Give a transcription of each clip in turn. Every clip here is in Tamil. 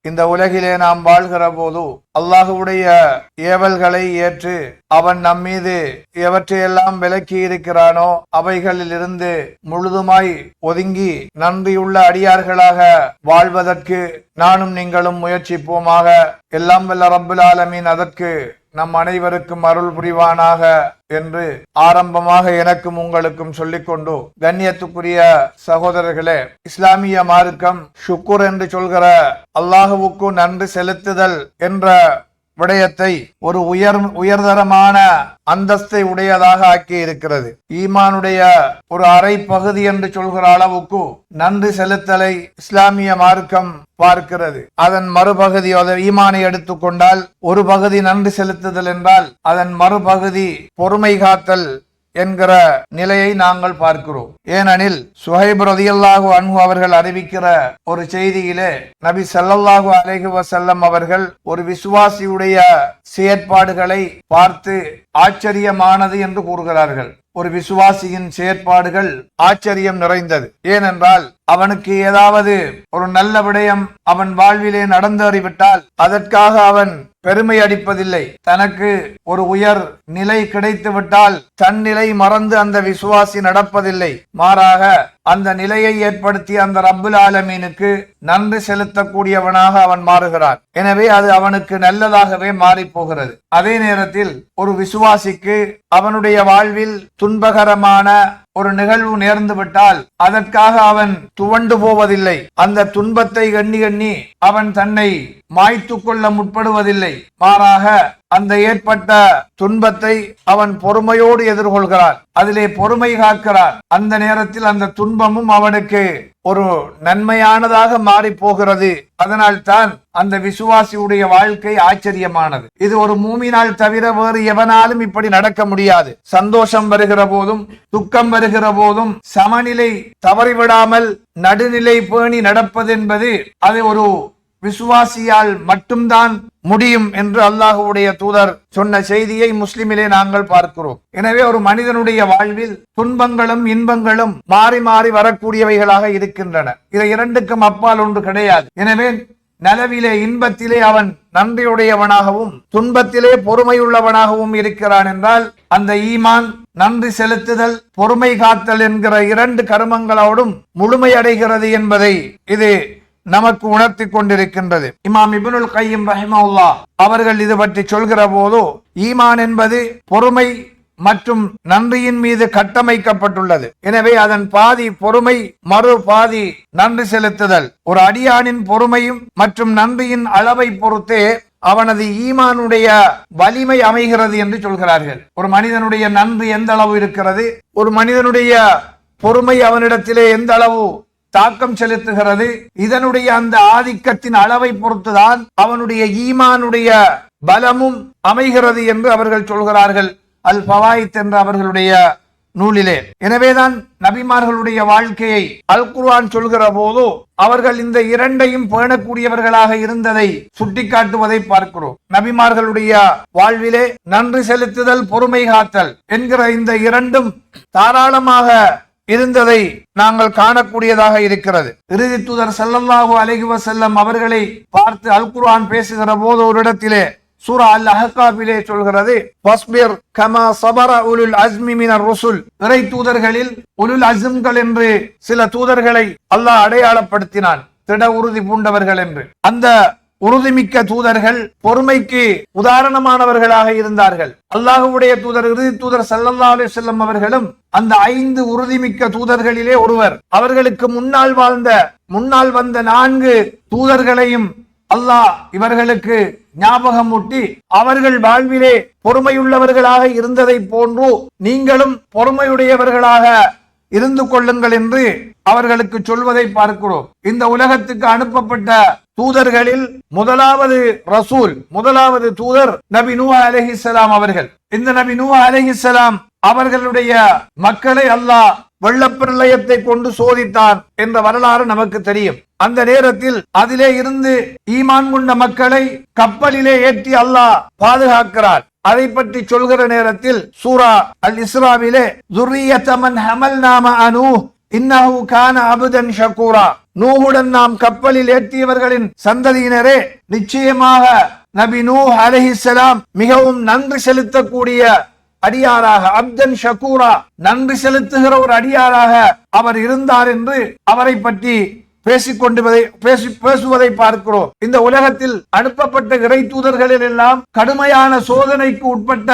இந்த உலகிலே நாம் வாழ்கிற போது அல்லாஹுடைய ஏவல்களை ஏற்று அவன் நம்மீது எவற்றையெல்லாம் விலக்கி இருக்கிறானோ அவைகளில் இருந்து முழுதுமாய் ஒதுங்கி நன்றியுள்ள அடியார்களாக வாழ்வதற்கு நானும் நீங்களும் முயற்சிப்போமாக. எல்லாம் வல்ல ரப்புல் ஆலமீன் அதற்கு நம் அனைவருக்கும் அருள் புரிவானாக என்று ஆரம்பமாக எனக்கும் உங்களுக்கும் சொல்லிக்கொண்டு, கண்ணியத்துக்குரிய சகோதரர்களே, இஸ்லாமிய மார்க்கம் ஷுக்குர் என்று சொல்கிற அல்லாஹுவுக்கு நன்றி செலுத்துதல் என்ற விடயத்தை ஒரு உயர்தரமான அந்தஸ்தை உடையதாக ஆக்கி இருக்கிறது. ஈமானுடைய ஒரு அரை பகுதி என்று சொல்கிற அளவுக்கு நன்றி செலுத்தலை இஸ்லாமிய மார்க்கம் பார்க்கிறது. அதன் மறுபகுதி, ஈமானை எடுத்துக்கொண்டால் ஒரு பகுதி நன்றி செலுத்துதல் என்றால் அதன் மறுபகுதி பொறுமை காத்தல் என்கிற நிலையை நாங்கள் பார்க்கிறோம். ஏனெனில் சுஹைப் ரலியல்லாஹு அன்ஹு அவர்கள் அறிவிக்கிற ஒரு செய்தியிலே நபி ஸல்லல்லாஹு அலைஹி வஸல்லம் அவர்கள் ஒரு விசுவாசியுடைய செயற்பாடுகளை பார்த்து ஆச்சரியமானது என்று கூறுகிறார்கள். ஒரு விசுவாசியின் செயற்பாடுகள் ஆச்சரியம் நிறைந்தது. ஏனென்றால் அவனுக்கு ஏதாவது ஒரு நல்ல விடயம் அவன் வாழ்விலே நடந்தேறிவிட்டால் அதற்காக அவன் பெருமை அடிப்பதில்லை. தனக்கு ஒரு உயர் நிலை கிடைத்து விட்டால் தன் நிலை மறந்து அந்த விசுவாசி நடப்பதில்லை. மாறாக அந்த நிலையை ஏற்படுத்திய அந்த ரப்புல் ஆலமீனுக்கு நன்றி செலுத்தக்கூடியவனாக அவன் மாறுகிறான். எனவே அது அவனுக்கு நல்லதாகவே மாறி போகிறது. அதே நேரத்தில் ஒரு விசுவாசிக்கு அவனுடைய வாழ்வில் துன்பகரமான ஒரு நிகழ்வு நேர்ந்து விட்டால் அதற்காக அவன் துவண்டு போவதில்லை. அந்த துன்பத்தை எண்ணி அவன் தன்னை மாய்த்து கொள்ள முற்படுவதில்லை. மாறாக அந்த ஏற்பட்ட துன்பத்தை அவன் பொறுமையோடு எதிர்கொள்கிறான், அதிலே பொறுமை காக்கிறான். அந்த நேரத்தில் அந்த துன்பமும் அவனுக்கு ஒரு நன்மையானதாக மாறி போகிறது. அதனால் தான் அந்த விசுவாசியுடைய வாழ்க்கை ஆச்சரியமானது. இது ஒரு மூமினால் தவிர வேறு எவனாலும் இப்படி நடக்க முடியாது. சந்தோஷம் வருகிற போதும் துக்கம் வருகிற போதும் சமநிலை தவறிவிடாமல் நடுநிலை பேணி நடப்பது என்பது அது ஒரு விசுவாசியால் மட்டும்தான் முடியும் என்று அல்லாஹுடைய தூதர் சொன்ன செய்தியை முஸ்லிமிலே நாங்கள் பார்க்கிறோம். எனவே ஒரு மனிதனுடைய வாழ்வில் துன்பங்களும் இன்பங்களும் மாறி மாறி வரக்கூடியவைகளாக இருக்கின்றன. இதை இரண்டுக்கும் அப்பால் ஒன்று கிடையாது. எனவே நலவிலே இன்பத்திலே அவன் நன்றியுடையவனாகவும் துன்பத்திலே பொறுமையுள்ளவனாகவும் இருக்கிறான் என்றால் அந்த ஈமான், நன்றி செலுத்துதல், பொறுமை காத்தல் என்கிற இரண்டு கருமங்களோடும் முழுமையடைகிறது என்பதை இது நமக்கு உணர்த்தி கொண்டிருக்கின்றது. இமாம் இப்னுல் கையிம் ரஹிமஹுல்லாஹ் அவர்கள் இது பற்றி சொல்கிற போது, ஈமான் என்பது பொறுமை மற்றும் நன்றியின் மீது கட்டமைக்கப்பட்டுள்ளது. எனவே அதன் பாதி பொறுமை, மறு பாதி நன்றி செலுத்துதல். ஒரு அடியானின் பொறுமையும் மற்றும் நன்றியின் அளவை பொறுத்தே அவனது ஈமானுடைய வலிமை அமைகிறது என்று சொல்கிறார்கள். ஒரு மனிதனுடைய நன்றி எந்த அளவு இருக்கிறது, ஒரு மனிதனுடைய பொறுமை அவனிடத்திலே எந்த அளவு தாக்கம் செலுத்துகிறது, இதனுடைய அந்த ஆதிக்கத்தின் அளவை பொறுத்துதான் அவனுடைய ஈமானுடைய பலமும் அமைகிறது என்று அவர்கள் சொல்கிறார்கள் அல் ஃபவாயித் என்ற அவர்களுடைய நூலிலே. எனவேதான் நபிமார்களுடைய வாழ்க்கையை அல் குர்ஆன் சொல்கிற போது அவர்கள் இந்த இரண்டையும் பேணக்கூடியவர்களாக இருந்ததை சுட்டிக்காட்டுவதை பார்க்கிறோம். நபிமார்களுடைய வாழ்விலே நன்றி செலுத்துதல், பொறுமை காத்தல் என்கிற இந்த இரண்டும் தாராளமாக இருந்ததை நாங்கள் காணக்கூடியதாக இருக்கிறது. இறுதி தூதர் ஸல்லல்லாஹு அலைஹி வஸல்லம் அவர்களை பார்த்து அல் குர்ஆன் பேசுகிற போது ஒரு இடத்திலே சூரா அல் அஹ்காபிலே சொல்கிறது, வஸ்பிர் கமா ஸபர உலுல் அஸ்மி மினர் ருசுல். இறை தூதர்களில் உலுல் அஸ்ம்கள் என்று சில தூதர்களை அல்லாஹ் அடையாளப்படுத்தினான், திட உறுதி பூண்டவர்கள் என்று. அந்த உறுதிமிக்க தூதர்கள் பொறுமைக்கு உதாரணமானவர்களாக இருந்தார்கள். அல்லாஹ்வுடைய தூதர் இறுதி தூதர் ஸல்லல்லாஹு அலைஹி வஸல்லம் அவர்களும் அந்த 5 உறுதிமிக்க தூதர்களிலே ஒருவர். அவர்களுக்கு முன்னால் வந்த 4 தூதர்களையும் அல்லாஹ் இவர்களுக்கு ஞாபகம் ஊட்டி அவர்கள் வாழ்விலே பொறுமையுள்ளவர்களாக இருந்ததை போன்று நீங்களும் பொறுமையுடையவர்களாக இருந்து கொள்ளுங்கள் என்று அவர்களுக்கு சொல்வதை பார்க்கிறோம். இந்த உலகத்துக்கு அனுப்பப்பட்ட தூதர்களில் முதலாவது தூதர் நபி நூஹ் அலைஹிஸ்ஸலாம் அவர்கள். இந்த நபி நூஹ் அலைஹிஸ்ஸலாம் அவர்களுடைய மக்களை அல்லாஹ் வெள்ளப்பிரளயத்தை கொண்டு சோதித்தான் என்ற வரலாறு நமக்கு தெரியும். அந்த நேரத்தில் அதிலே இருந்து ஈமான் கொண்ட மக்களை கப்பலிலே ஏற்றி அல்லாஹ் பாதுகாக்கிறார். அதை பற்றி சொல்கிற நேரத்தில் சூரா அல் இஸ்ராவிலே ذُرِّيَّةَ مَنْ حَمَلْنَا مَعَ نُوحٍ إِنَّهُ كَانَ عَبْدًا شَكُورًا. நூஹுடன் நாம் கப்பலில் ஏற்றியவர்களின் சந்ததியினரே, நிச்சயமாக நபி நூஹ் அலைஹிஸ்ஸலாம் மிகவும் நன்றி செலுத்தக்கூடிய அடியாராக, அப்தன் ஷகூரா, நன்றி செலுத்துகிற ஒரு அடியாராக அவர் இருந்தார் என்று அவரை பற்றி பேசுவதை பார்க்கிறோம். இந்த உலகத்தில் அனுப்பப்பட்ட இறை தூதர்களில் எல்லாம் கடுமையான சோதனைக்கு உட்பட்ட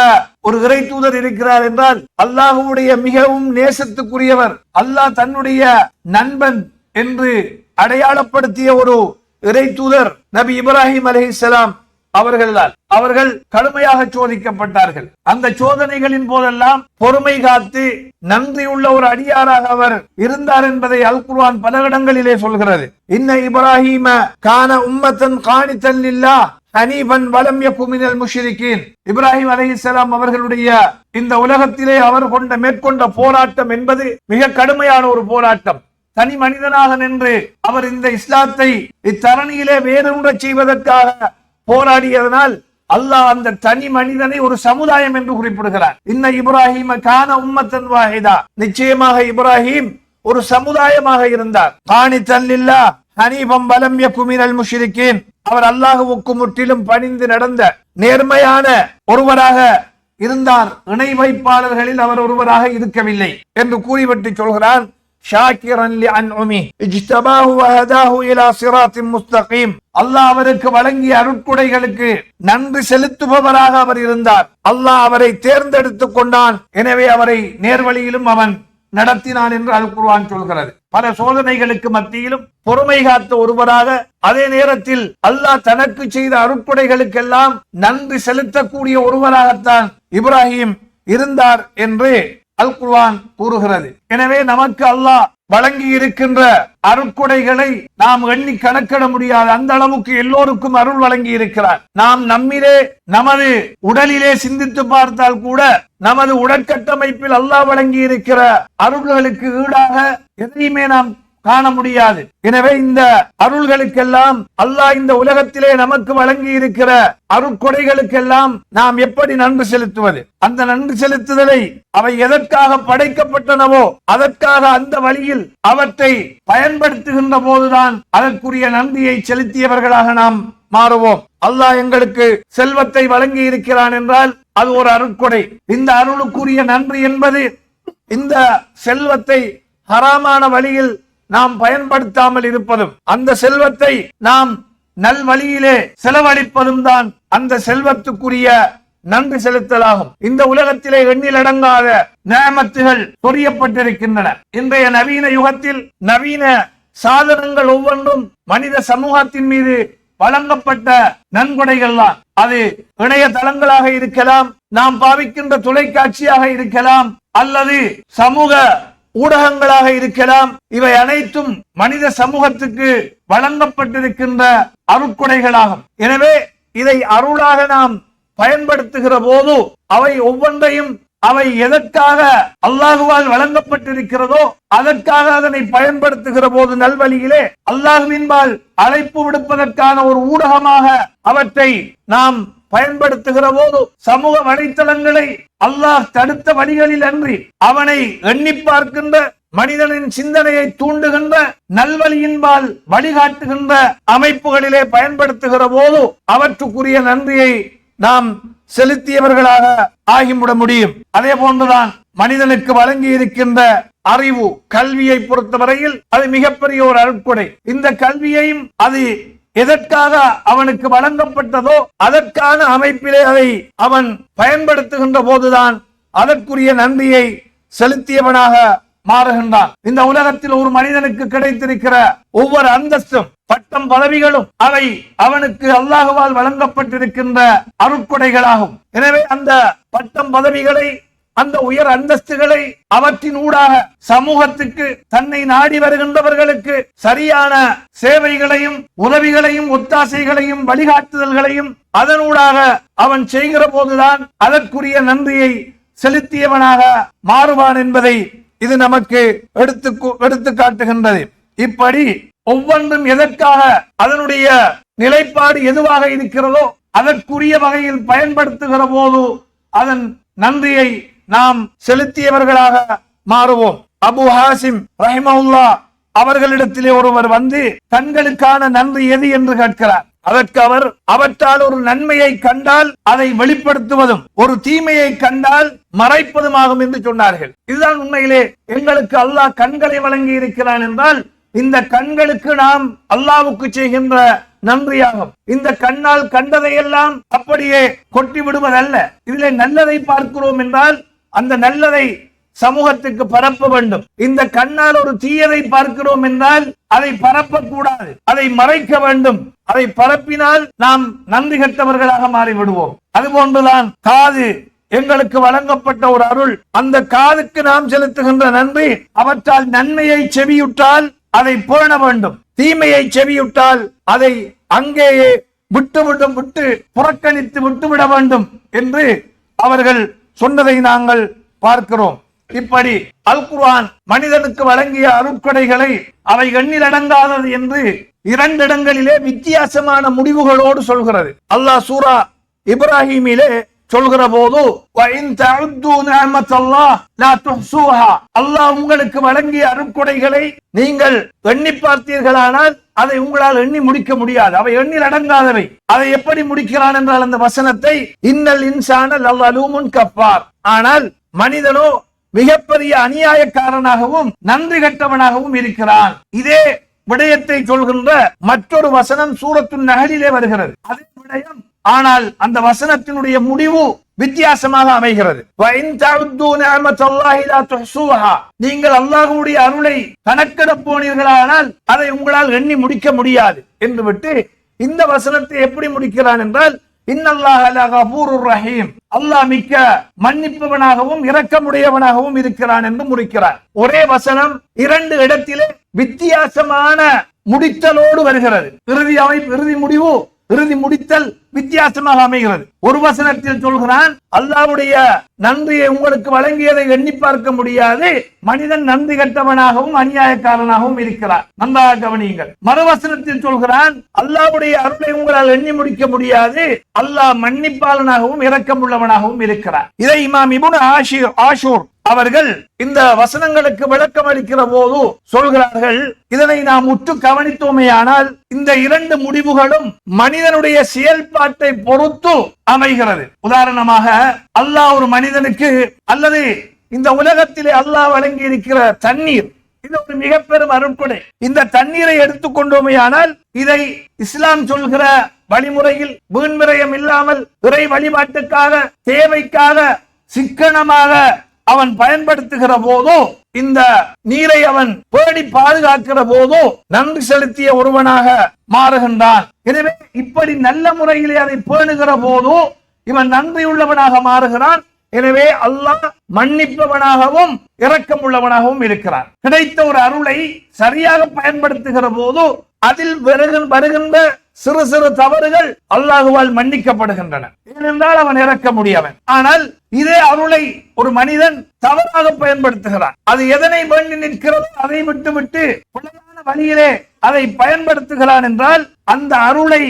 ஒரு இறை தூதர் இருக்கிறார் என்றால் அல்லாஹ்வுடைய மிகவும் நேசத்துக்குரியவர், அல்லாஹ் தன்னுடைய நண்பன் என்று அடையாளப்படுத்திய ஒரு இறை தூதர் நபி இப்ராஹிம் அலைஹிஸ்ஸலாம் அவர்கள் கடுமையாக சோதிக்கப்பட்டார்கள். அந்த சோதனைகளின் போதெல்லாம் பொறுமை காத்து நன்றியுள்ள ஒரு அடியாராக அவர் இருந்தார் என்பதை அல் குர்ஆன் பல இடங்களிலே சொல்கிறது. இன்ன இப்ராஹிம கான உம்மத்தன் கானித்தன் லில்லாஹ் ஹனீஃபன் வலம் யகு மினல் முஷ்ரிகீன். இப்ராஹிம் அலைஹிஸ்ஸலாம் அவர்களுடைய இந்த உலகத்திலே அவர் மேற்கொண்ட போராட்டம் என்பது மிக கடுமையான ஒரு போராட்டம். தனி மனிதனாக நின்று அவர் இந்த இஸ்லாத்தை இத்தரணியிலே வேரூன்றச் செய்வதற்காக போராடியதனால் அல்லாஹ் அந்த தனி மனிதனை ஒரு சமுதாயம் என்று குறிப்பிடுகிறார். இன்ன இப்ராஹிம கான உம்மத்தன் வாஹிதா, நிச்சயமாக இப்ராஹிம் ஒரு சமுதாயமாக இருந்தார். கானித்தன் லில்லாஹ் ஹனீஃபன் வலம் யகு மினல் முஷ்ரிகீன், அவர் அல்லாஹ்வுக்கு முற்றிலும் பணிந்து நடந்த நேர்மையான ஒருவராக இருந்தார், இணை வைப்பாளர்களில் அவர் ஒருவராக இருக்கவில்லை என்று கூறிவிட்டு சொல்கிறான். ஷாக்கிரன் லிஅன்உமி இஜ்தபாஹு வஹதாஹு இலா ஸிராத்தின் முஸ்தகீம், அல்லாஹ் அவருக்கு வழங்கிய அருட்கொடைகளுக்கு நன்றி செலுத்துபவராக அவர் இருந்தார். அல்லாஹ் அவரை தேர்ந்தெடுத்துக் கொண்டான், எனவே அவரை நேர்வழியிலும் அவன் நடத்தினான் என்று அல் குர்ஆன் சொல்கிறது. பல சோதனைகளுக்கு மத்தியிலும் பொறுமை காத்த ஒருவராக, அதே நேரத்தில் அல்லாஹ் தனக்கு செய்த அருட்கொடைகளுக்கெல்லாம் நன்றி செலுத்தக்கூடிய ஒருவராகத்தான் இப்ராஹிம் இருந்தார் என்று அல் குர்ஆன் கூறுகிறது. எனவே நமக்கு அல்லாஹ் வழங்கி இருக்கின்ற அருட்கொடைகளை நாம் எண்ணி கணக்கிட முடியாது, அந்த அளவுக்கு எல்லோருக்கும் அருள் வழங்கி இருக்கிறார். நாம் நம்மிலே நமது உடலிலே சிந்தித்து பார்த்தால் கூட நமது உடற்கட்டமைப்பில் அல்லாஹ் வழங்கி இருக்கிற அருள்களுக்கு ஈடாக எதையுமே நாம் காண முடியாது. எனவே இந்த அருள்களுக்கெல்லாம் அல்லாஹ் இந்த உலகத்திலே நமக்கு வழங்கி இருக்கிற அருட்கொடைகளுக்கெல்லாம் நாம் எப்படி நன்றி செலுத்துவது? அந்த நன்றி செலுத்துதலை அவை எதற்காக படைக்கப்பட்டனவோ அதற்காக அந்த வழியில் அவற்றை பயன்படுத்துகின்ற போதுதான் அதற்குரிய நன்றியை செலுத்தியவர்களாக நாம் மாறுவோம். அல்லாஹ் எங்களுக்கு செல்வத்தை வழங்கி இருக்கிறான் என்றால் அது ஒரு அருட்கொடை. இந்த அருளுக்குரிய நன்றி என்பது இந்த செல்வத்தை ஹராமான வழியில் நாம் பயன்படுத்தாமல் இருப்பதும், அந்த செல்வத்தை நாம் நல் வழியிலே செலவழிப்பதும் தான் அந்த செல்வத்துக்குரிய நன்றி செலுத்தலாகும். இந்த உலகத்திலே எண்ணிலடங்காத நியமத்துகள் சொரியப்பட்டிருக்கின்றன. இன்றைய நவீன யுகத்தில் நவீன சாதனங்கள் ஒவ்வொன்றும் மனித சமூகத்தின் மீது வழங்கப்பட்ட நன்கொடைகள் தான். அது இணையதளங்களாக இருக்கலாம், நாம் பாவிக்கின்ற தொலைக்காட்சியாக இருக்கலாம், அல்லது சமூக ஊடகங்களாக இருக்கலாம். இவை அனைத்தும் மனித சமூகத்துக்கு வழங்கப்பட்டிருக்கின்ற அருட்கொடைகளாகும். எனவே இதை அருளாக நாம் பயன்படுத்துகிற போது அவை ஒவ்வொன்றையும் அவை எதற்காக அல்லாஹுவால் வழங்கப்பட்டிருக்கிறதோ அதற்காக அதனை பயன்படுத்துகிற போது நல்வழியிலே அல்லாஹுவின்பால் அழைப்பு விடுப்பதற்கான ஒரு ஊடகமாக அவற்றை நாம் பயன்படுத்துகிற போது சமூக வலைத்தளங்களை அல்லாஹ் தடுத்த வழிகளில் அன்றி அவனை எண்ணி பார்க்கின்ற மனிதனின் சிந்தனையை தூண்டுகின்ற நல்வழியின்பால் வழிகாட்டுகின்ற அமைப்புகளிலே பயன்படுத்துகிற போது அவற்றுக்குரிய நன்றியை நாம் செலுத்தியவர்களாக ஆகிவிட முடியும். அதே போன்றுதான் மனிதனுக்கு வழங்கி இருக்கின்ற அறிவு, கல்வியை பொறுத்தவரையில் அது மிகப்பெரிய ஒரு அருட்கொடை. இந்த கல்வியையும் அது எதற்காக அவனுக்கு வழங்கப்பட்டதோ அதற்கான அமைப்பிலே அதை அவன் பயன்படுத்துகின்ற போதுதான் அதற்குரிய நன்றியை செலுத்தியவனாக மாறுகின்றான். இந்த உலகத்தில் ஒரு மனிதனுக்கு கிடைத்திருக்கிற ஒவ்வொரு அந்தஸ்தும் பட்டம் பதவிகளும் அவை அவனுக்கு அல்லாஹுவால் வழங்கப்பட்டிருக்கின்ற அருட்கொடைகளாகும். எனவே அந்த பட்டம் பதவிகளை, அந்த உயர் அந்தஸ்துகளை அவற்றின் ஊடாக சமூகத்துக்கு தன்னை நாடி வருகின்றவர்களுக்கு சரியான சேவைகளையும் உதவிகளையும் ஒத்தாசைகளையும் வழிகாட்டுதல்களையும் அதனூடாக அவன் செய்கிற போதுதான் அதற்குரிய நன்றியை செலுத்தியவனாக மாறுவான் என்பதை இது நமக்கு எடுத்து காட்டுகின்றது. இப்படி ஒவ்வொன்றும் எதற்காக அதனுடைய நிலைப்பாடு எதுவாக இருக்கிறதோ அதற்குரிய வகையில் பயன்படுத்துகிற போது அதன் நன்றியை நாம் செலுத்தியவர்களாக மாறுவோம். அபு ஹாசிம் ரஹிமஹுல்லா அவர்களிடத்திலே ஒருவர் வந்து கண்களுக்கான நன்றி எது என்று கேட்கிறார். அதற்கு அவர் அவற்றால் ஒரு நன்மையை கண்டால் அதை வெளிப்படுத்துவதும் ஒரு தீமையை கண்டால் மறைப்பதுமாகும் என்று சொன்னார்கள். இதுதான் உண்மையிலே எங்களுக்கு அல்லாஹ் கண்களை வழங்கி இருக்கிறான் என்றால் இந்த கண்களுக்கு நாம் அல்லாஹ்வுக்கு செய்கின்ற நன்றியாகும். இந்த கண்ணால் கண்டதையெல்லாம் அப்படியே கொட்டி விடுவதல்ல. இதிலே நல்லதை பார்க்கிறோம் என்றால் அந்த நல்லதை சமூகத்துக்கு பரப்ப வேண்டும். இந்த கண்ணால் ஒரு தீயதை பார்க்கிறோம் என்றால் அதை பரப்பக்கூடாது, அதை மறைக்க வேண்டும். அதை பரப்பினால் நாம் நன்றி கெட்டவர்களாக மாறிவிடுவோம். அதுபோன்றுதான் காது எங்களுக்கு வழங்கப்பட்ட ஒரு அருள். அந்த காதுக்கு நாம் செலுத்துகின்ற நன்றி, அவற்றால் நன்மையை செவியுற்றால் அதை பேண வேண்டும், தீமையை செவியுற்றால் அதை அங்கேயே விட்டு புறக்கணித்து விட்டுவிட வேண்டும் என்று அவர்கள் சொன்னதை நாங்கள் பார்க்கிறோம். இப்படி அல் குர்ஆன் மனிதனுக்கு வழங்கிய அருட்கொடைகளை அவை எண்ணில் அடங்காதது என்று 2 இடங்களிலே வித்தியாசமான முடிவுகளோடு சொல்கிறது. அல்லாஹ் சூரா இப்ராஹிமிலே சொல்கிற போது அல்லாஹ் உங்களுக்கு வழங்கிய அருட்கொடைகளை நீங்கள் எண்ணி பார்த்தீர்களானால் அதை உங்களால் எண்ணி முடிக்க முடியாது, அவை எண்ணில் அடங்காதவை. அதை எப்படி முடிக்கிறான் என்றால் அந்த வசனத்தை இன்னல் இன்சான லலூமுன் கஃபார், ஆனால் மனிதனோ மிகப்பெரிய அநியாயக்காரனாகவும் நன்றி கட்டவனாகவும் இருக்கிறான். இதே விடயத்தை சொல்கின்ற மற்றொரு வசனம் சூரத்துன் நஹலிலே வருகிறது. அதே விடயம், ஆனால் அந்த வசனத்தினுடைய முடிவு வித்தியாசமாக அமைகிறது. நீங்கள் அல்லாஹ்வுடைய அருளை கணக்கிட போனீர்களானால் அதை உங்களால் எண்ணி முடிக்க முடியாது என்று விட்டு இந்த வசனத்தை எப்படி முடிக்கிறான் என்றால் இன்னல்லாஹ லகஃபூருர் ரஹீம், அல்லாஹ் மிக்க மன்னிப்பவனாகவும் இரக்கமுடையவனாகவும் இருக்கிறான் என்று முடிக்கிறார். ஒரே வசனம் 2 இடத்திலே வித்தியாசமான முடித்தலோடு வருகிறது. இறுதி முடித்தல் வித்தியாசமாக அமைகிறது. ஒரு வசனத்தில் சொல்கிறான் அல்லாஹ்வுடைய நன்றியை உங்களுக்கு வழங்கியதை எண்ணி பார்க்க முடியாது, மனிதன் நன்றி கட்டவனாகவும் அநியாயக்காரனாகவும் இருக்கிறார். நன்றாக கவனியுங்கள். மறுவசனத்தில் சொல்கிறான் அல்லாஹ்வுடைய அருளை உங்களால் எண்ணி முடிக்க முடியாது, அல்லாஹ் மன்னிப்பாளனாகவும் இரக்கம் உள்ளவனாகவும் இருக்கிறார். இதை இமாம் இப்னு ஆஷூர் அவர்கள் இந்த வசனங்களுக்கு விளக்கம் அளிக்கிற போது சொல்கிறார்கள், இதனை நாம் உற்று கவனித்தோமேயானால் இந்த 2 முடிவுகளும் மனிதனுடைய செயல்பாட்டை பொறுத்து அமைகிறது. உதாரணமாக அல்லாஹ் ஒரு மனிதனுக்கு அல்லது இந்த உலகத்திலே அல்லாஹ் வழங்கி இருக்கிற தண்ணீர், இது ஒரு மிக பெரும் அருட்கொடை. இந்த தண்ணீரை எடுத்துக்கொண்டோமேயானால் இதை இஸ்லாம் சொல்கிற வழிமுறையில் வீண்விரயம் இல்லாமல் இறை வழிபாட்டுக்காக தேவைக்காக சிக்கனமாக அவன் பயன்படுத்துகிற போதோ, இந்த நீரை அவன் பேடி பாதுகாக்கிற போதோ நன்றி செலுத்திய ஒருவனாக மாறுகின்றான். எனவே இப்படி நல்ல முறையிலே அதை பேணுகிற போதோ இவன் நன்றியுள்ளவனாக மாறுகிறான். எனவே அல்லாஹ் மன்னிப்பவனாகவும் இரக்கம் உள்ளவனாகவும் இருக்கிறான். கிடைத்த ஒரு அருளை சரியாக பயன்படுத்துகிற போது அதில் வருகின்ற சிறு சிறு தவறுகள் அல்லாஹுவால் மன்னிக்கப்படுகின்றன. ஏனென்றால் அவன் இறக்க முடியவன். ஆனால் இதே அருளை ஒரு மனிதன் தவறாக பயன்படுத்துகிறான். அது எதனை வேண்டி நிற்கிறதோ அதை விட்டுவிட்டு பிழையான வழியிலே அதை பயன்படுத்துகிறான் என்றால் அந்த அருளை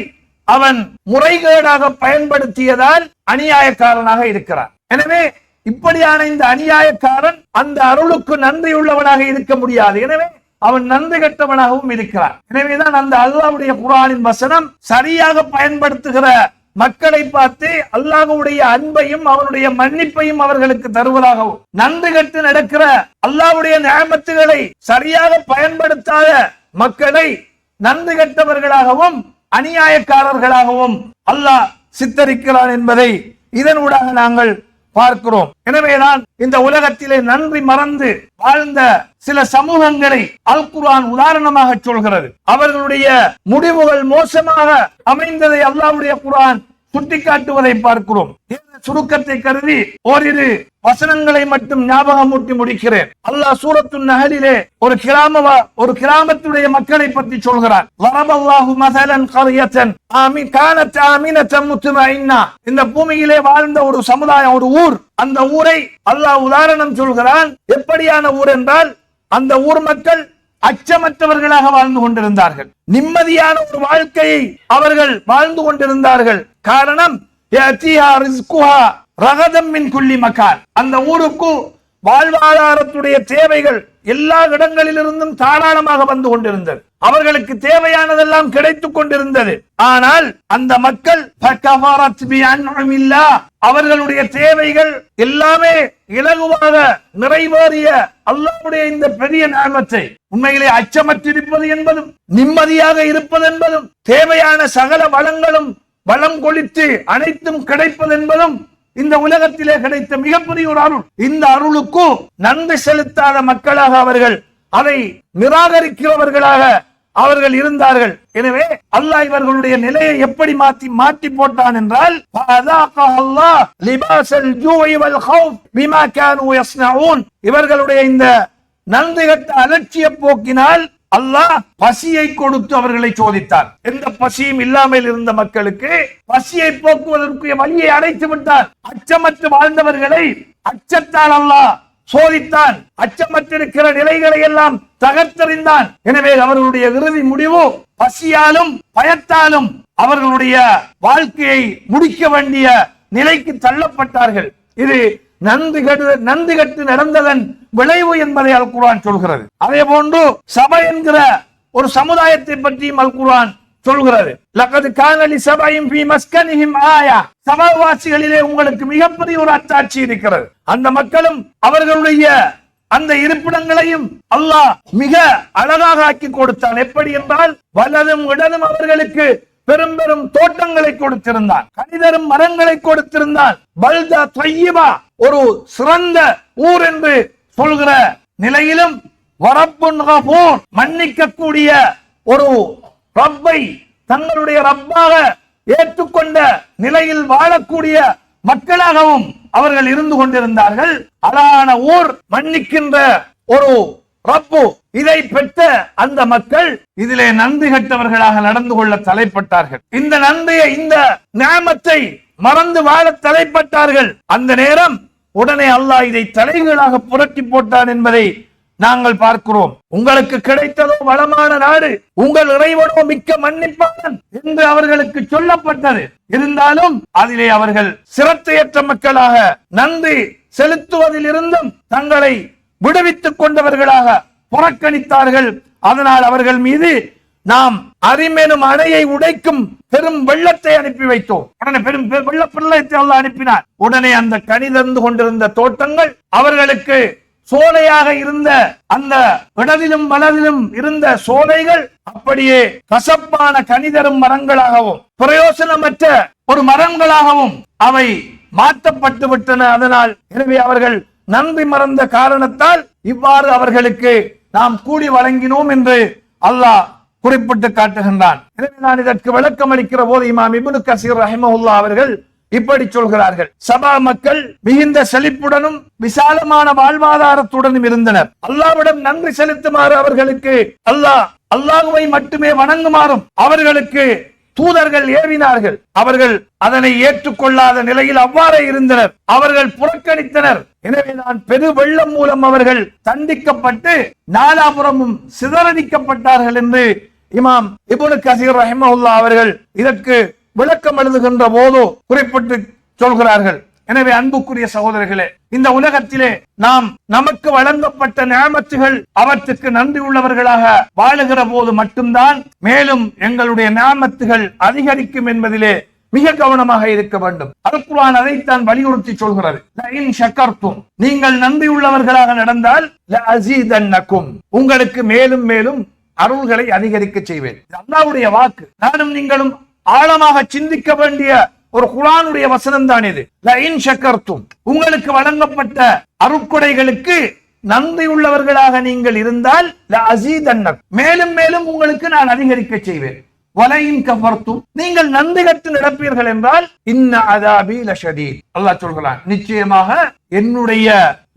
அவன் முறைகேடாக பயன்படுத்தியதால் அநியாயக்காரனாக இருக்கிறான். எனவே இப்படியான இந்த அநியாயக்காரன் அந்த அருளுக்கு நன்றியுள்ளவனாக இருக்க முடியாது. எனவே அவன் நன்றி கெட்டவனாகவும் இருக்கிறான். எனவேதான் அந்த அல்லாஹ்வுடைய குர்ஆனின் வசனம் சரியாக பயன்படுத்துகிற மக்களை பார்த்து அல்லாஹ்வுடைய அன்பையும் அவனுடைய மன்னிப்பையும் அவர்களுக்கு தருவதாகவும், நன்றி கெட்டு நடக்கிற அல்லாஹ்வுடைய நியமத்துகளை சரியாக பயன்படுத்தாத மக்களை நன்றி கெட்டவர்களாகவும் அநியாயக்காரர்களாகவும் அல்லாஹ் சித்தரிக்கிறான் என்பதை இதனூடாக நாங்கள் பார்க்கிறோம். எனவேதான் இந்த உலகத்திலே நன்றி மறந்து வாழ்ந்த சில சமூகங்களை அல் குர்ஆன் உதாரணமாக சொல்கிறது. அவர்களுடைய முடிவுகள் மோசமாக அமைந்ததை அல்லாஹ்வுடைய குர்ஆன் சுட்டிக்காட்டுவதை பார்க்கிறோம். சுருக்கத்தை கருதி ஓரிரு வசனங்களை மட்டும் ஞாபகமூட்டி முடிக்கிறேன். அல்லாஹ் சூரத்துன் நஹலிலே ஒரு கிராமத்துடைய மக்களை பற்றி சொல்கிறார். வரபல்லாஹு மஸலன் கரியத்தன் கானத் ஆமினத்தன் முத்மஇன்னா, இந்த பூமியிலே வாழ்ந்த ஒரு சமுதாயம், ஒரு ஊர். அந்த ஊரை அல்லாஹ் உதாரணம் சொல்கிறான். எப்படியான ஊர் என்றால் அந்த ஊர் மக்கள் அச்சமற்றவர்களாக வாழ்ந்து கொண்டிருந்தார்கள். நிம்மதியான ஒரு வாழ்க்கையை அவர்கள் வாழ்ந்து கொண்டிருந்தார்கள். காரணம் அந்த ஊருக்கு வாழ்வாதாரத்துடைய தேவைகள் எல்லா இடங்களிலிருந்தும் தாராளமாக வந்து கொண்டிருந்தது. அவர்களுக்கு தேவையானதெல்லாம் கிடைத்துக் கொண்டிருந்தது. ஆனால் அந்த மக்கள் அவர்களுடைய தேவைகள் எல்லாமே இலகுவாக நிறைவேறிய அல்லாஹ்வுடைய இந்த பெரிய நியமத்தை உண்மையிலே அச்சமற்றிருப்பது என்பதும் நிம்மதியாக இருப்பது என்பதும் தேவையான சகல வளங்களும் வளம் கொளித்து அனைத்தும் கிடைப்பது என்பதும் இந்த உலகத்திலே கிடைத்த மிகப்பெரிய ஒரு அருள். இந்த அருளுக்கு நன்றி செலுத்தாத மக்களாக அவர்கள் அதை நிராகரிக்கிறவர்களாக அவர்கள் இருந்தார்கள். எனவே அல்லாஹ் இவர்களுடைய நிலையை எப்படி மாற்றி போட்டான் என்றால் இவர்களுடைய இந்த நன்றி கட்ட அலட்சிய போக்கினால் அல்லாஹ் பசியை கொடுத்து அவர்களை சோதித்தார். எந்த பசியும் இல்லாமல் இருந்த மக்களுக்கு பசியை போக்குவதற்கு வழியை அடைத்து விட்டார். அச்சமற்று வாழ்ந்தவர்களை அச்சத்தால் அல்லாஹ் சோதித்தான். அச்சமற்றிருக்கிற நிலைகளை எல்லாம் தகர்த்தறிந்தான். எனவே அவர்களுடைய இறுதி முடிவு பசியாலும் பயத்தாலும் அவர்களுடைய வாழ்க்கையை முடிக்க வேண்டிய நிலைக்கு தள்ளப்பட்டார்கள். இது நன்றி கட்டு நடந்ததன் விளைவு என்பதை அல் குர்ஆன் சொல்கிறது. அதே போன்று சபை என்கிற ஒரு சமுதாயத்தை பற்றியும் அல் குர்ஆன் சொல்கிறது. லகத் கான லிஸபைன் ஃபீ மஸ்கனிஹிம் ஆயா. சபைவாசிகளிலே உங்களுக்கு மிகப்பெரிய ஒரு அத்தாட்சி இருக்கிறது. அந்த மக்களும் அவர்களுடைய அந்த இருப்பிடங்களையும் அல்லாஹ் மிக அழகாக ஆக்கி கொடுத்தான். எப்படி என்றால் வலதும் இடதும் அவர்களுக்கு பெரும் பெரும் தோட்டங்களை கொடுத்திருந்தான், கனிதரும் மரங்களை கொடுத்திருந்தான். பல்தா தையிபா, ஒரு சிறந்த ஊர் என்று சொல்கிற நிலையிலும் வரப்புன் கஃபூர், மன்னிக்கக்கூடிய ஒரு ரப்பை தங்களுடைய ரப்பாக ஏற்றுக்கொண்ட நிலையில் வாழக்கூடிய மக்களாகவும் அவர்கள் இருந்து கொண்டிருந்தார்கள். அழகான ஊர், மன்னிக்கின்ற ஒரு ரப்பு, இதை பெற்ற அந்த மக்கள் இதிலே நன்றி கட்டவர்களாக நடந்து கொள்ள தலைப்பட்டார்கள். இந்த நன்றியை, இந்த நியமத்தை மறந்து வாழ தலைப்பட்டார்கள். அந்த நேரம் உடனே அல்லாஹ் இதை தலைகளாக புரட்டி போட்டான் என்பதை நாங்கள் பார்க்கிறோம். உங்களுக்கு கிடைத்ததோ வளமான நாடு, உங்கள் இறைவனோ மிக்க மன்னிப்பான் என்று அவர்களுக்கு சொல்லப்பட்டது. இருந்தாலும் அதிலே அவர்கள் சிரத்தையற்ற மக்களாக நன்றி செலுத்துவதில் இருந்தும் தங்களை விடுவித்துக் கொண்டவர்களாக புறக்கணித்தார்கள். அதனால் அவர்கள் மீது நாம் அரிமெனும் அணையை உடைக்கும் பெரும் வெள்ளத்தை அனுப்பி வைத்தோம். உடனே பெரும் வெள்ளத்தை அல்லாஹ் அனுப்பினார். உடனே அந்த கனி தந்து கொண்டிருந்த தோட்டங்கள் அவர்களுக்கு சோலையாக இருந்த அந்த இடதிலும் வலதிலும் இருந்த சோலைகள் அப்படியே கசப்பான கனிதரும் மரங்களாகவும் பிரயோசனமற்ற ஒரு மரங்களாகவும் அவை மாற்றப்பட்டு விட்டன. அதனால் எனவே அவர்கள் நன்றி மறந்த காரணத்தால் இவ்வாறு அவர்களுக்கு நாம் கூலி வழங்கினோம் என்று அல்லாஹ் குறிப்பிட்டு காட்டுகின்றான். எனவே நான் இதற்கு விளக்கம் அளிக்கிற போது இமாம் இப்னு கஸீர் ரஹிமஹுல்லாஹ் அவர்கள் இப்படி சொல்கிறார்கள். சபா மக்கள் மிகுந்த செழிப்புடனும் விசாலமான வாழ்வாதாரத்துடனும் இருந்தனர். அல்லாஹ்விடம் நன்றி செலுத்துமாறு அவர்களுக்கு அல்லாஹ்வை மட்டுமே வணங்குமாறும் அவர்களுக்கு தூதர்கள் ஏவினார்கள். அவர்கள் அதனை ஏற்றுக்கொள்ளாத நிலையில் அவ்வாறே இருந்தனர். அவர்கள் புறக்கணித்தனர். எனவே நான் பெரு வெள்ளம் மூலம் அவர்கள் தண்டிக்கப்பட்டு நாலாபுரமும் சிதறடிக்கப்பட்டார்கள் என்று இமாம் இப்னு கஸீர் ரஹிமஹுல்லாஹ் அவர்கள் இதற்கு விளக்கம் எழுதுகின்ற போது குறிப்பிட்டு சொல்கிறார்கள். எனவே அன்புக்குரிய சகோதரர்களே, இந்த உலகத்திலே நாம் நமக்கு வழங்கப்பட்ட நியமத்துகள் அவற்றுக்கு நன்றி உள்ளவர்களாக வாழுகிற போது மட்டும்தான் மேலும் எங்களுடைய நியமத்துகள் அதிகரிக்கும் என்பதிலே மிக கவனமாக இருக்க வேண்டும். அல் குர்ஆன் அதைத்தான் வலியுறுத்தி சொல்கிறது. லஇன் ஷக்கர்தும், நீங்கள் நன்றி உள்ளவர்களாக நடந்தால் லஅஸீதன்னகும், உங்களுக்கு மேலும் மேலும் அருள்களை அதிகரிக்க செய்வேன். அல்லாஹ்வுடைய வாக்கு. நானும் நீங்களும் ஆழமாக சிந்திக்க வேண்டிய ஒரு குர்ஆனுடைய வசனம் தான் இது. லஇன் ஷக்கர்தும், உங்களுக்கு வழங்கப்பட்ட அருட்கொடைகளுக்கு நன்றி உள்ளவர்களாக நீங்கள் இருந்தால் லஅஸீதன்னகும், மேலும் மேலும் உங்களுக்கு நான் அதிகரிக்க செய்வேன். வலையின் கஃபர்தும், நீங்கள் நன்றி கட்டு நடப்பீர்கள் என்றால் இன்ன அஸாபி லஷதீத், அல்லாஹ் சொல்கிறான், நிச்சயமாக என்னுடைய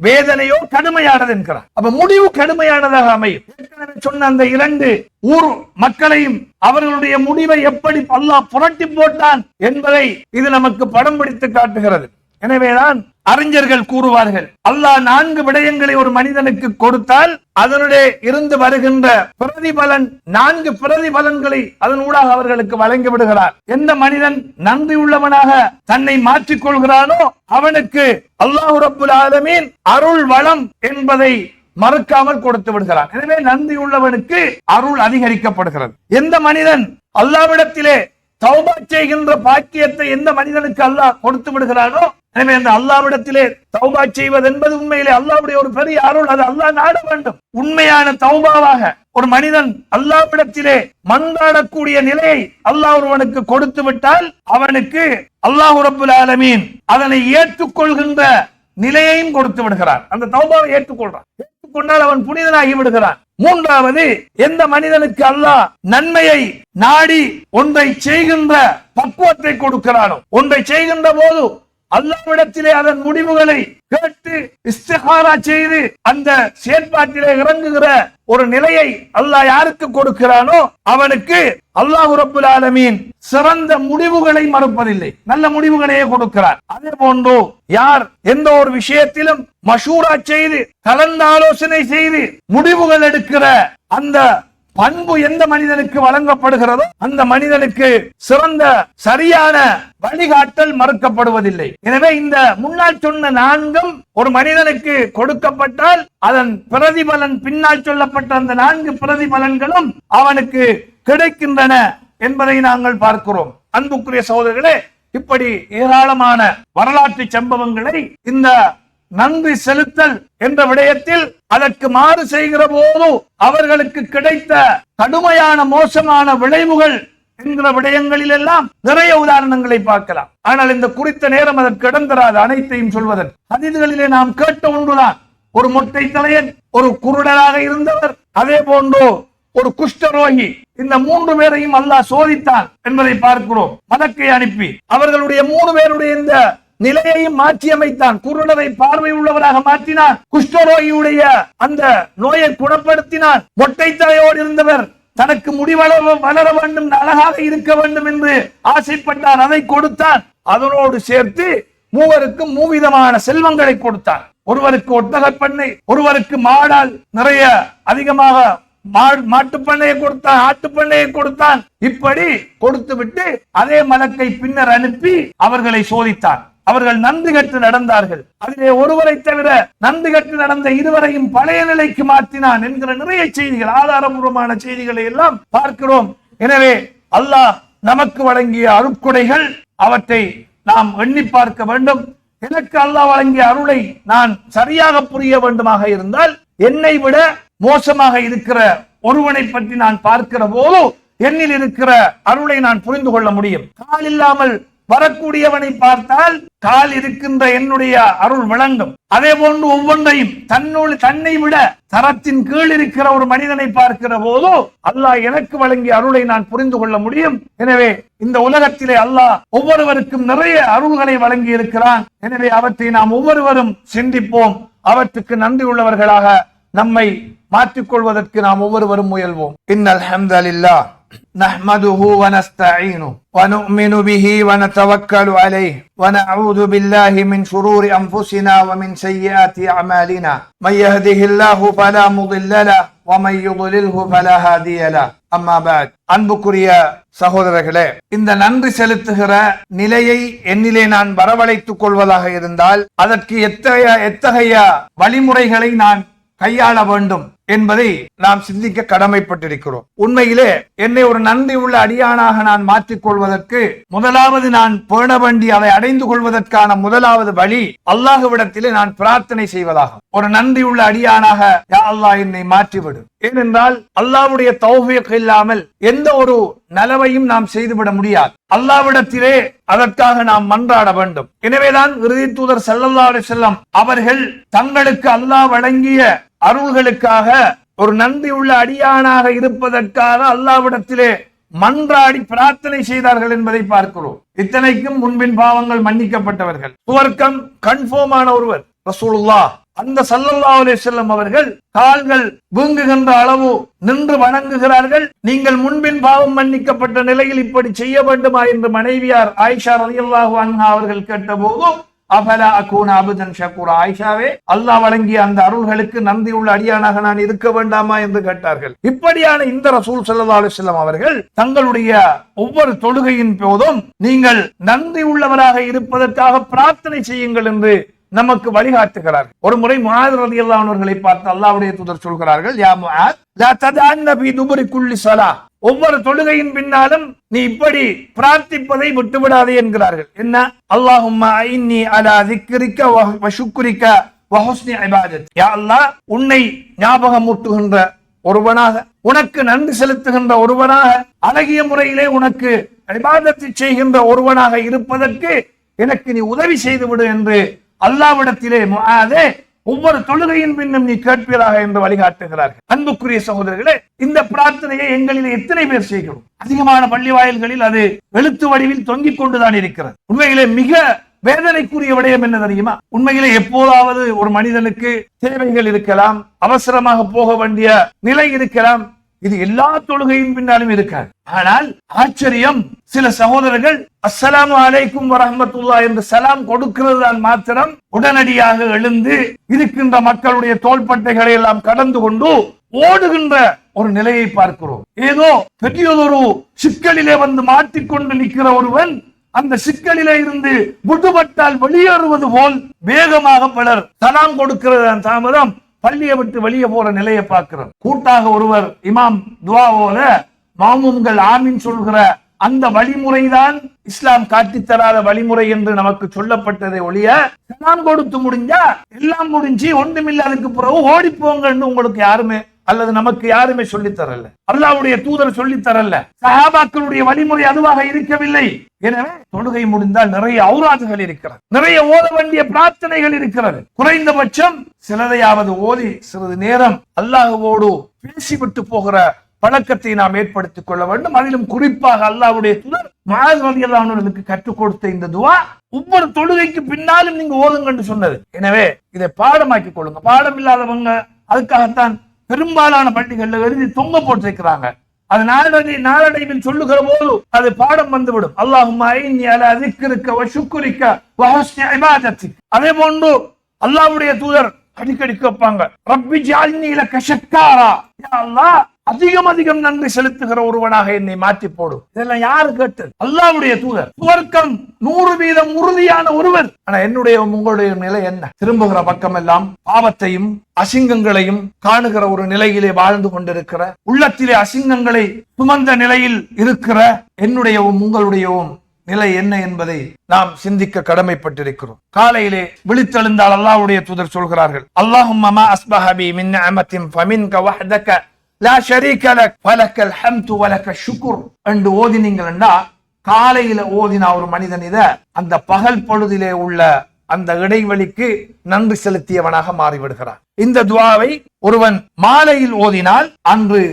வேதனையோ கடுமையானது என்கிறான். அப்ப முடிவு கடுமையானதாக அமையும். ஏற்கனவே சொன்ன அந்த 2 ஊர் மக்களையும் அவர்களுடைய முடிவை எப்படி அல்லாஹ் புரட்டி போட்டான் என்பதை இது நமக்கு படம் பிடித்து காட்டுகிறது. எனவேதான் அறிஞர்கள் கூறுவார்கள், அல்லாஹ் 4 விடயங்களை ஒரு மனிதனுக்கு கொடுத்தால் அதனுடைய இருந்து வருகின்ற பிரதிபலன் 4 பிரதிபலன்களை அதன் ஊடாக அவர்களுக்கு வழங்கி விடுகிறார். எந்த மனிதன் நன்றி உள்ளவனாக தன்னை மாற்றிக் கொள்கிறானோ அவனுக்கு அல்லாஹ் ரப்புல் ஆலமீன் அருள் வளம் என்பதை மறுக்காமல் கொடுத்து விடுகிறான். எனவே நன்றி உள்ளவனுக்கு அருள் அதிகரிக்கப்படுகிறது. எந்த மனிதன் அல்லாஹ்விடத்திலே தௌபா செய்கின்ற பாக்கியத்தை எந்த மனிதனுக்கு அல்லாஹ் கொடுத்து விடுகிறானோ, எனவே அந்த அல்லாஹ்விடத்திலே தௌபா செய்வது என்பது உண்மையிலே அல்லாஹ்வுடைய ஒரு பெரிய அருள். அது அல்லாஹ் நாட வேண்டும். உண்மையான தௌபாவாக ஒரு மனிதன் அல்லாஹ்விடத்திலே மன்றாடக்கூடிய நிலையை அல்லாஹ் ஒருவனுக்கு கொடுத்து விட்டால் அவனுக்கு அல்லாஹ் ரப்புல் ஆலமீன் அதனை ஏற்றுக்கொள்கின்ற நிலையையும் கொடுத்து விடுகிறார். அந்த தௌபாவை ஏற்றுக்கொள்றான். ஏற்றுக்கொண்டால் அவன் புனிதனாகி விடுகிறான். மூன்றாவது, எந்த மனிதனுக்கு அல்லாஹ் நன்மையை நாடி ஒன்றை செய்கின்ற பக்குவத்தை கொடுக்கிறானோ, ஒன்றை செய்கின்ற போது அல்லாஹ்விடத்திலே அதன் முடிவுகளை கேட்டு இஸ்திகாரா செய்து அந்த செயற்பாட்டிலே இறங்குகிற ஒரு நிலையை அல்லாஹ் யாருக்கு கொடுக்கிறானோ அவனுக்கு அல்லாஹ் ரப்புல் ஆலமீன் சிறந்த முடிவுகளை மறுப்பதில்லை, நல்ல முடிவுகளையே கொடுக்கிறார். அதே போன்று யார் எந்த ஒரு விஷயத்திலும் மஷூரா செய்து கலந்து ஆலோசனை செய்து முடிவுகள் எடுக்கிற அந்த பண்பு எந்த மனிதனுக்கு வழங்கப்படுகிறதோ அந்த மனிதனுக்கு சிறந்த சரியான வழிகாட்டல் மறுக்கப்படுவதில்லை. எனவே இந்த முன்னால் சொன்ன 4 ஒரு மனிதனுக்கு கொடுக்கப்பட்டால் அதன் பிரதிபலன் பின்னால் சொல்லப்பட்ட அந்த 4 பிரதிபலன்களும் அவனுக்கு கிடைக்கின்றன என்பதை நாங்கள் பார்க்கிறோம். அன்புக்குரிய சகோதரர்களே, இப்படி ஏராளமான வரலாற்று சம்பவங்களை இந்த நன்றி செலுத்தல் என்ற விடயத்தில் அதற்கு மாறு செய்கிற போது அவர்களுக்கு கிடைத்த கடுமையான மோசமான விளைவுகள் என்கிற விடயங்களில் எல்லாம் நிறைய உதாரணங்களை பார்க்கலாம். ஆனால் இந்த குறித்த நேரம் அதற்கு இடம் தராது அனைத்தையும் சொல்வதற்கு. ஹதீஸ்களிலே நாம் கேட்ட ஒன்றுதான், ஒரு மொட்டை தலையன், ஒரு குருடராக இருந்தவர், அதே போன்று ஒரு குஷ்டரோகி, இந்த 3 பேரையும் அல்லாஹ் சோதித்தான் என்பதை பார்க்கிறோம். மலக்கை அனுப்பி அவர்களுடைய 3 பேருடைய இந்த நிலையையும் மாற்றி அமைத்தான். குருடரை பார்வை உள்ளவராக மாற்றினான். குஷ்டரோகியுடைய அந்த நோயை குணப்படுத்தினான். மொட்டை தலையோடு இருந்தவர் தனக்கு வளர வேண்டும், அழகாக இருக்க வேண்டும் என்று ஆசைப்பட்டார், அதை கொடுத்தான். அதனோடு சேர்த்து 3 மூவிதமான செல்வங்களை கொடுத்தான். ஒருவருக்கு ஒட்டகப் பண்ணை, ஒருவருக்கு மாடால் நிறைய அதிகமாக மாட்டுப்பண்ணையை கொடுத்தான், ஆட்டுப்பண்ணையை கொடுத்தான். இப்படி கொடுத்து விட்டு அதே மலக்கை பின்னர் அனுப்பி அவர்களை சோதித்தான். அவர்கள் நன்றி கட்டு நடந்தார்கள். அதிலே ஒருவரை தவிர நன்றி கட்டு நடந்த 2 பழைய நிலைக்கு மாற்றினான் என்கிற நிறைய செய்திகள், ஆதாரபூர்வமான செய்திகளை எல்லாம் பார்க்கிறோம். எனவே அல்லாஹ் நமக்கு வழங்கிய அருட்கொடைகள் அவற்றை நாம் எண்ணி பார்க்க வேண்டும். எனக்கு அல்லாஹ் வழங்கிய அருளை நான் சரியாக புரிய வேண்டுமாக இருந்தால் என்னை விட மோசமாக இருக்கிற ஒருவனை பற்றி நான் பார்க்கிற போது என்னில் இருக்கிற அருளை நான் புரிந்து கொள்ள முடியும். கால் இல்லாமல் வரக்கூடியவனை பார்த்தால் கால் இருக்கின்ற என்னுடைய அருள் விளங்கும். அதே போன்று ஒவ்வொன்றையும் தன்னை விட தரத்தின் கீழ் இருக்கிற ஒரு மனிதனை பார்க்கிற போது அல்லாஹ் எனக்கு வழங்கிய அருளை நான் புரிந்து கொள்ள முடியும். எனவே இந்த உலகத்திலே அல்லாஹ் ஒவ்வொருவருக்கும் நிறைய அருள்களை வழங்கி இருக்கிறான். எனவே அவற்றை நாம் ஒவ்வொருவரும் சிந்திப்போம். அவற்றுக்கு நன்றி உள்ளவர்களாக நம்மை மாற்றிக்கொள்வதற்கு நாம் ஒவ்வொருவரும் முயல்வோம். இன்னல் ஹம்தலில்லாஹ் نحمده ونستعينه ونؤمن به ونتوكل عليه ونعوذ بالله من شرور أنفسنا ومن سيئات أعمالنا من يهده الله فلا مضل له ومن يضلله فلا هادي له أما بعد. அன்புக்குரிய சகோதரர்களே, இந்த நன்றி செலுத்துகிற நிலையை என்னிலே நான் வரவழைத்துக் கொள்வதாக இருந்தால் அதற்கு எத்தகைய வழிமுறைகளை நான் கையாள வேண்டும் என்பதை நாம் சிந்திக்க கடமைப்பட்டிருக்கிறோம். உண்மையிலே என்னை ஒரு நன்றி உள்ள அடியானாக நான் மாற்றிக் கொள்வதற்கு முதலாவது நான் பேண வேண்டி அதை அடைந்து கொள்வதற்கான முதலாவது வழி அல்லாஹ்விடத்திலே நான் பிரார்த்தனை செய்வதாகும். ஒரு நன்றி உள்ள அடியானாக யா அல்லாஹ் என்னை மாற்றிவிடு. ஏனென்றால் அல்லாஹ்வுடைய தௌஃபீக் இல்லாமல் எந்த ஒரு நலவையும் நாம் செய்துவிட முடியாது. அல்லாஹ்விடத்திலே அதற்காக நாம் மன்றாட வேண்டும். எனவேதான் இறுதி தூதர் ஸல்லல்லாஹு அலைஹி வஸல்லம் அவர்கள் தங்களுக்கு அல்லாஹ் வழங்கிய அருள்களுக்காக ஒரு நன்றி உள்ள அடியானாக இருப்பதற்காக அல்லாஹ்விடத்திலே மன்றாடி பிரார்த்தனை செய்தார்கள் என்பதை பார்க்கிறோம். இத்தனைக்கும் முன்பின் பாவங்கள் மன்னிக்கப்பட்டவர்கள், சுவர்க்கம் கன்ஃபார்மான ஒருவர் ரசூலுல்லாஹ். அந்த ஸல்லல்லாஹு அலைஹி வஸல்லம் அவர்கள் கால்கள் வீங்குகின்ற அளவு நின்று வணங்குகிறார்கள். நீங்கள் முன்பின் பாவம் மன்னிக்கப்பட்ட நிலையில் இப்படி செய்ய வேண்டுமா என்று மனைவியார் ஆயிஷா ரலியல்லாஹு அன்ஹா அவர்கள் கேட்டபோது அஃபலா அகூன அப்தன் ஷக்கூரா, ஆயிஷாவே அல்லாஹ் வழங்கிய அந்த அருள்களுக்கு நன்றியுள்ள அடியானாக நான் இருக்க வேண்டாமா என்று கேட்டார்கள். இப்படியான இந்த ரசூல் ஸல்லல்லாஹு அலைஹி வஸல்லம் அவர்கள் தங்களுடைய ஒவ்வொரு தொழுகையின் போதும் நீங்கள் நன்றி உள்ளவராக இருப்பதற்காக பிரார்த்தனை செய்யுங்கள் என்று நமக்கு வழிகாட்டுகிறார். ஒரு முறை முஆத் ரலியல்லாஹு அன்ஹு அவர்களை பார்த்து அல்லாஹ்வுடைய தூதர் சொல்கிறார்கள், யா முஆத் லா ததஅன்ன ஃபீ துபுரி குல்லி ஸலாஹ், ஒவ்வொரு தொழுகையின் பின்னாலும் நீ இப்படி பிரார்த்திப்பதை விட்டுவிடாதே என்கிறார்கள். என்ன? அல்லாஹும்ம ஐன்னி அலா திக்ரிக வ ஷுக்ரிக வ ஹுஸ்னி இபாதத், யா அல்லாஹ் உன்னை ஞாபகமூட்டுகின்ற ஒருவனாக, உனக்கு நன்றி செலுத்துகின்ற ஒருவனாக, அழகிய முறையிலே உனக்கு இபாதத்தை செய்கின்ற ஒருவனாக இருப்பதற்கு எனக்கு நீ உதவி செய்து விடு என்று அல்லாஹ்விடத்திலே முஆதே ஒவ்வொரு தொழுகையின் பின்னும் நீ கேட்பீராக என்று வழிகாட்டுகிறார்கள். அன்புக்குரிய சகோதரர்களே, இந்த பிரார்த்தனையை எங்களில் எத்தனை பேர் செய்கிறோம்? அதிகமான பள்ளி வாயில்களில் அது எழுத்து வடிவில் தொங்கிக் கொண்டுதான் இருக்கிறது. உண்மையிலே மிக வேதனைக்குரிய விடயம் என்ன தெரியுமா? உண்மையிலே எப்போதாவது ஒரு மனிதனுக்கு தேவைகள் இருக்கலாம், அவசரமாக போக வேண்டிய நிலை இருக்கலாம், இது எல்லா தொழுகையின் பின்னாலும் இருக்காது. ஆனால் ஆச்சரியம், சில சகோதரர்கள் அஸ்ஸலாமு அலைக்கும் வரஹ்மத்துல்லாஹ் என்று சலாம் கொடுக்கிறது தான் மாத்திரம் உடனடியாக எழுந்து இருக்கின்ற மக்களுடைய தோள்பட்டைகளை எல்லாம் கடந்து கொண்டு ஓடுகின்ற ஒரு நிலையை பார்க்கிறோம். ஏதோ பெரியதொரு சிக்கலிலே வந்து மாட்டிக்கொண்டு நிற்கிற ஒருவன் அந்த சிக்கலிலே இருந்து விடுபட்டால் வெளியேறுவது போல் வேகமாக பலர் சலாம் கொடுக்கிறது தாமதம் பள்ளியை விட்டு வெளியே போற நிலையை பார்க்கிறோம். கூட்டாக ஒருவர் இமாம் துஆவோல மாமூம்கள் ஆமீன் சொல்கிற அந்த வழிமுறைதான் இஸ்லாம் காட்டித்தராத வழிமுறை என்று நமக்கு சொல்லப்பட்டதை ஒழிய, சலாம் கொடுத்து முடிஞ்சா எல்லாம் முடிஞ்சு ஒன்றுமில்லாததுக்கு பிறகு ஓடி போங்கன்னு உங்களுக்கு யாருமே அல்லது நமக்கு யாருமே சொல்லித்தரல. அல்லாஹ்வுடைய தூதர் சொல்லித்தரல. சஹாபாக்களுடைய வழிமுறை அதுவாக இருக்கவில்லை. எனவே தொழுகை முடிந்தால் நிறைய ஔராதுகள் இருக்கிறது, நிறைய ஓத வேண்டிய பிரார்த்தனைகள் இருக்கிறது. குறைந்தபட்சம் சிலதையாவது ஓதி சிறிது நேரம் அல்லாஹ்வோடு பேசிவிட்டு போகிற பழக்கத்தை நாம் ஏற்படுத்திக் கொள்ள வேண்டும். அதிலும் குறிப்பாக அல்லாஹ்வுடைய தூதர் முஆத் ரலியல்லாஹு அன்ஹுவுக்கு கற்றுக் கொடுத்த இந்த துஆ ஒவ்வொரு தொழுகைக்கு பின்னாலும் நீங்க ஓதுங்க என்று சொன்னது. எனவே இதை பாடமாக்கி கொள்ளுங்க. பாடம் இல்லாதவங்க அதுக்காகத்தான் பெரும்பாலான பள்ளிகள்ல எழுதி தொங்க போட்டிருக்கிறாங்க. அது நாளடைவில் சொல்லுகிற போது அது பாடம் வந்துவிடும். அல்லாஹும்ம ஐன்னி அலா திக்ரிக வ ஷுக்ரிக வ ஹுஸ்னி இபாதத்திக். அதே போன்று அல்லாஹ்வுடைய தூதர் அடிக்கடி கேட்பாங்க, ரப்பி ஜஅல்னி லக ஷக்காரா, யா அல்லாஹ் அதிகம் அதிகம் நன்றி செலுத்துகிற ஒருவனாக என்னை மாற்றி போடும். இதெல்லாம் யாரு கேட்டது? அல்லாஹ்வுடைய தூதர். சுவர்க்கம் 100% உறுதியான ஒருவர். ஆனா என்னுடைய உங்களுடைய நிலை என்ன? திரும்புகிற பக்கம் எல்லாம் பாவத்தையும் அசிங்கங்களையும் காணுகிற ஒரு நிலையிலே வாழ்ந்து கொண்டிருக்கிற, உள்ளத்திலே அசிங்கங்களை சுமந்த நிலையில் இருக்கிற என்னுடையவும் உங்களுடையவும் நிலை என்ன என்பதை நாம் சிந்திக்க கடமைப்பட்டிருக்கிறோம். காலையிலே விழித்தெழுந்தால் அல்லாஹ்வுடைய தூதர் சொல்கிறார்கள், அல்லாஹும்ம மா அஸ்பஹ பி மின் நிஅமத்தின் ஃபமின்க வஹ்தக லா ஷரீக லக் வலக்கல் ஹம்து வலக்கஷ் ஷுக்ர் என்று ஓதினீங்கள்னா, காலையில ஓதினா ஒரு மனிதன் இத அந்த பகல் பொழுதிலே உள்ள அந்த இடைவெளிக்கு நன்றி செலுத்தியவனாக மாறிவிடுகிறான். இந்த துஆவை ஒருவன் மாலையில் ஓதினால் அன்று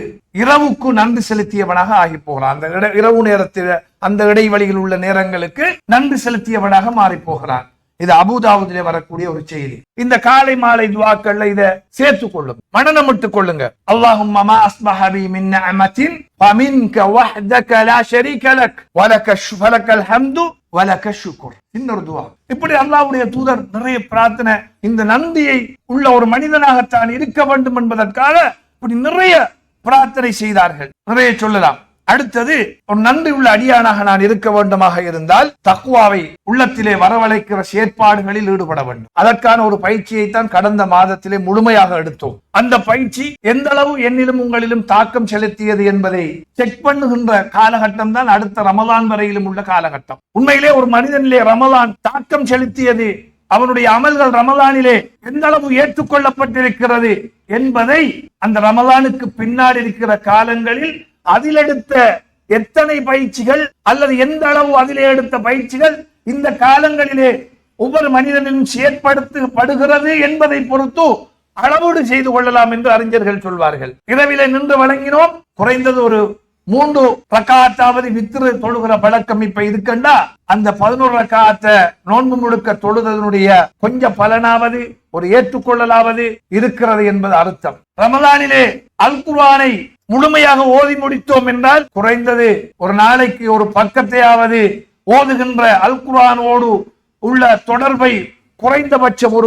இரவுக்கு நன்றி செலுத்தியவனாக ஆகி போகிறான். அந்த இரவு நேரத்தில் அந்த இடைவெளியில் உள்ள நேரங்களுக்கு நன்றி செலுத்தியவனாக மாறி போகிறான். இது அபூதாவுதிலே வரக்கூடிய ஒரு செய்தி. இந்த காலை மாலை துஆக்கள்ல இத சேர்த்துக் கொள்ளுங்க, மனனமிட்டுக் கொள்ளுங்க. அல்லாஹும்ம மா அஸ்பஹ பி மின் நிஅமத்தின் ஃபமின்க வஹ்தக லா ஷரீக லக் வலக்கல் ஹம்து வலக்கஷ் ஷுக்ர். இன்னொரு துஆ. இப்படி அல்லாஹ்வுடைய தூதர் நிறைய பிரார்த்தனை, இந்த நன்றியை உள்ள ஒரு மனிதனாகத்தான் இருக்க வேண்டும் என்பதற்காக இப்படி நிறைய பிரார்த்தனை செய்தார்கள். நிறைய சொல்லலாம். அடுத்தது, ஒரு நன்றி உள்ள அடியானாக நான் இருக்க வேண்டுமாக இருந்தால் தக்வாவை உள்ளத்திலே வரவழைக்கிற செயற்பாடுகளில் ஈடுபட வேண்டும். அதற்கான ஒரு பயிற்சியை தான் கடந்த மாதத்திலே முழுமையாக எடுத்தோம். அந்த பயிற்சி எந்த அளவு என்னிலும் உங்களிலும் தாக்கம் செலுத்தியது என்பதை செக் பண்ணுகின்ற காலகட்டம் தான் அடுத்த ரமலான் வரையிலும் உள்ள காலகட்டம். உண்மையிலே ஒரு மனிதனிலே ரமலான் தாக்கம் செலுத்தியது, அவனுடைய அமல்கள் ரமலானிலே எந்த அளவு ஏற்றுக்கொள்ளப்பட்டிருக்கிறது என்பதை அந்த ரமலானுக்கு பின்னாடி இருக்கிற காலங்களில் அதில் எடுத்த எத்தனை பயிற்சிகள் அல்லது எந்த அளவு அதிலே எடுத்த பயிற்சிகள் இந்த காலங்களிலே ஒவ்வொரு மனிதனும் செயற்படுத்தப்படுகிறது என்பதை பொறுத்து அளவீடு செய்து கொள்ளலாம் என்று அறிஞர்கள் சொல்வார்கள். இரவிலே நின்று வழங்கினோம், குறைந்தது ஒரு 3 ரக்காத்தாவது வித்ரு தொழுகிற பழக்கம் இப்ப இருக்கண்டா, அந்த 11 ரக்காத்தை நோன்பு முழுக்க தொழுதனுடைய கொஞ்சம் பலனாவது ஒரு ஏற்றுக்கொள்ளலாவது இருக்கிறது என்பது அர்த்தம். ரமலானிலே அல் குர்ஆனை முழுமையாக ஓதி முடித்தோம் என்றால் குறைந்தது ஒரு நாளைக்கு ஒரு பக்கத்தையாவது ஓதுகின்ற, அல் குர்ஆனோடு உள்ள தொடர்பை குறைந்தபட்சம்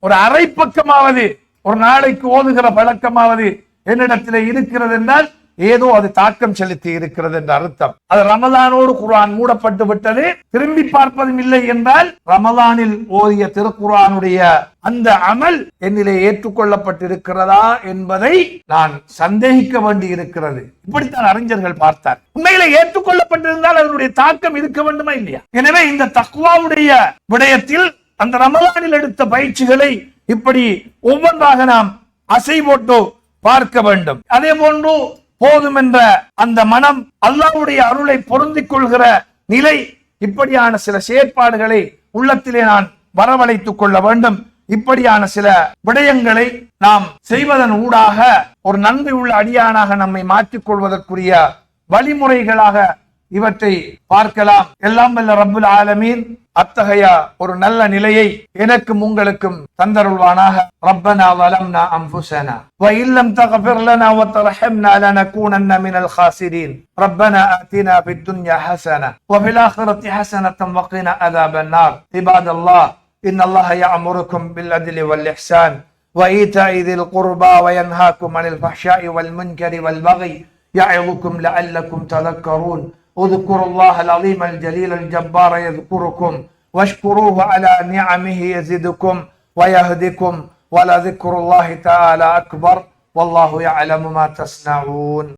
ஒரு அரை பக்கமாவது ஒரு நாளைக்கு ஓதுகிற பழக்கமாவது என்னிடத்திலே இருக்கிறது என்றால் ஏதோ அது தாக்கம் செலுத்தி இருக்கிறது என்ற அர்த்தம். அது ரமலானோடு குர்ஆன் மூடப்பட்டு விட்டது, திரும்பி பார்ப்பதும் இல்லை என்றால் ரமலானில் ஓதிய திருக்குர்ஆனுடைய அந்த அமல் என்னிலே ஏற்றுக்கொள்ளப்பட்டிருக்கிறதா என்பதை நான் சந்தேகிக்க வேண்டி இருக்கிறது. இப்படித்தான் அறிஞர்கள் பார்த்தார். உண்மையிலே ஏற்றுக்கொள்ளப்பட்டிருந்தால் அதனுடைய தாக்கம் இருக்க வேண்டுமா இல்லையா? எனவே இந்த தக்வாவுடைய விடயத்தில் அந்த ரமலானில் எடுத்த பயிற்சிகளை இப்படி ஒவ்வொன்றாக நாம் அசை போட்டு பார்க்க வேண்டும். அதே போன்று போதும் என்ற அந்த மனம், அல்லாஹ்வுடைய அருளை பொருந்திக் கொள்கிற நிலை, இப்படியான சில செயற்பாடுகளை உள்ளத்திலே நான் வரவழைத்துக் கொள்ள வேண்டும். இப்படியான சில விடயங்களை நாம் செய்வதன் ஊடாக ஒரு நன்மை உள்ள அடியானாக நம்மை மாற்றிக் கொள்வதற்குரிய வழிமுறைகளாக இவற்றை பார்க்கலாம். எல்லாம் வல்ல ரப்புல் ஆலமீன் அத்தகைய ஒரு நல்ல நிலையை எனக்கும் உங்களுக்கும் தந்தருள்வானாக. ரப்பனா வலம்னா அன்ஃபுஸனா வ இல்லம் தக்ஃபிர் லனா வ தர்ஹம்னா லனகூனன்ன மினல் காசிரீன். ரப்பனா ஆத்தினா ஃபித் துன்யா ஹஸனா வ ஃபில் ஆখিরাতি ஹஸனத்தன் வ கினா அஸாபன் நார். இபாதல்லாஹ் இன்னல்லாஹ யஅமுருக்கும் பில் அத்லி வல் இஹ்சான் வ ஈதாஇ ذில் குர்பா வ யன்ஹாக்கும் அனில் ஃபஹ்ஷாஇ வல் முன்கரி வல் பகி يعظكم لعلكم تذكرون. اذكروا الله العظيم الجليل الجبار يذكركم واشكروه على نعمه يزدكم ويهدكم ولذكر الله تعالى أكبر والله يعلم ما تصنعون.